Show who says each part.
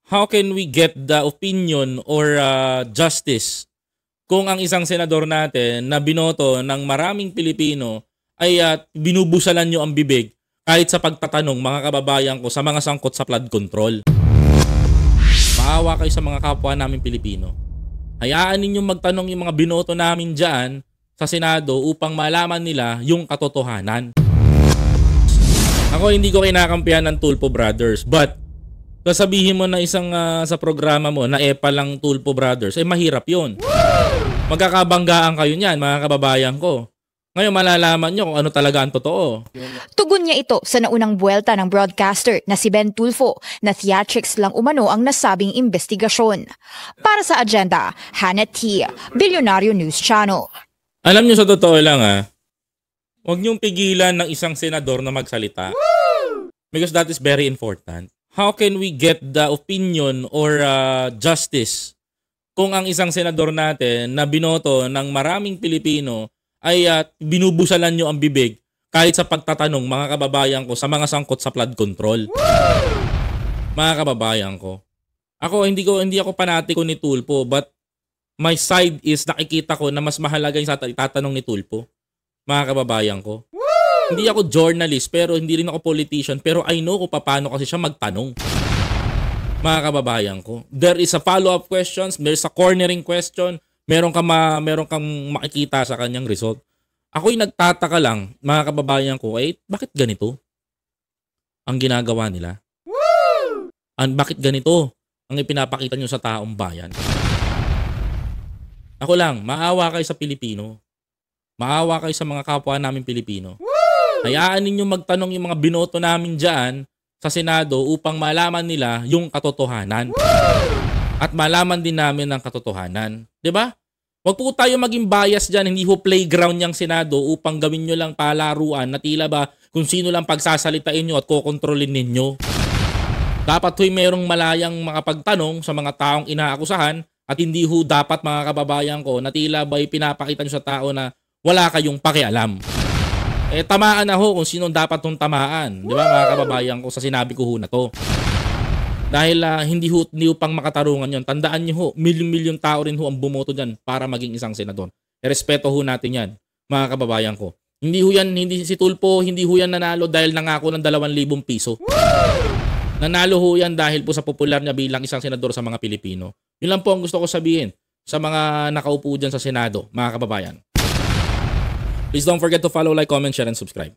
Speaker 1: how can we get the opinion or justice kung ang isang senador natin na binoto ng maraming Pilipino ay binubusalan nyo ang bibig kahit sa pagtatanong, mga kababayan ko, sa mga sangkot sa flood control. Maawa kayo sa mga kapwa namin Pilipino. Hayaan ninyong magtanong yung mga binoto namin dyan sa Senado upang malaman nila yung katotohanan. Ako hindi ko kinakampihan ng Tulfo Brothers, but sasabihin mo na isang sa programa mo na EPA lang Tulfo Brothers, mahirap yun. Magkakabanggaan kayo niyan, mga kababayan ko. Ngayon malalaman nyo kung ano talaga ang totoo.
Speaker 2: Tugon niya ito sa naunang buwelta ng broadcaster na si Ben Tulfo na theatrics lang umano ang nasabing investigasyon. Para sa agenda, Hanet T, Bilyonaryo News Channel.
Speaker 1: Alam nyo sa totoo lang huwag nyong pigilan ng isang senador na magsalita. Because that is very important. How can we get the opinion or justice kung ang isang senador natin na binoto ng maraming Pilipino ay binubusalan nyo ang bibig kahit sa pagtatanong, mga kababayan ko, sa mga sangkot sa flood control. Mga kababayan ko. Hindi ako panatiko ni Tulfo, but my side is nakikita ko na mas mahalaga yung tatanong ni Tulfo. Mga kababayan ko. Hindi ako journalist, pero hindi rin ako politician, pero I know kung paano kasi siya magtanong. Mga kababayan ko. There is a follow-up questions, there's a cornering question, meron kang makikita sa kanyang result. Ako'y nagtataka lang, mga kababayan ko, bakit ganito ang ginagawa nila? Bakit ganito ang ipinapakita nyo sa taong bayan? Ako lang, maawa kayo sa Pilipino. Maawa kayo sa mga kapwa namin Pilipino. Hayaan ninyo magtanong yung mga binoto namin dyan sa Senado upang malaman nila yung katotohanan. At malaman din namin ang katotohanan. Diba? Huwag po tayo maging bias dyan. Hindi ho playground niyang Senado upang gawin nyo lang palaruan na tila ba kung sino lang pagsasalitain nyo at kokontrolin ninyo. Dapat ho'y merong malayang makapagtanong sa mga taong inaakusahan at hindi ho dapat, mga kababayan ko, na tila ba'y pinapakita nyo sa tao na wala kayong pakialam. Tamaan na ho kung sino dapat tong tamaan. Di ba, mga kababayan ko, sa sinabi ko ho na to. Dahil hindi ho pang makatarungan yon. Tandaan nyo ho, milyon-milyon tao rin ho ang bumoto dyan para maging isang senador. Respeto ho natin yan, mga kababayan ko. Si Tulfo, hindi ho yan nanalo dahil nangako ng 2,000 piso. Nanalo ho yan dahil po sa popular niya bilang isang senador sa mga Pilipino. Yun lang po ang gusto ko sabihin sa mga nakaupo dyan sa Senado, mga kababayan. Please don't forget to follow, like, comment, share, and subscribe.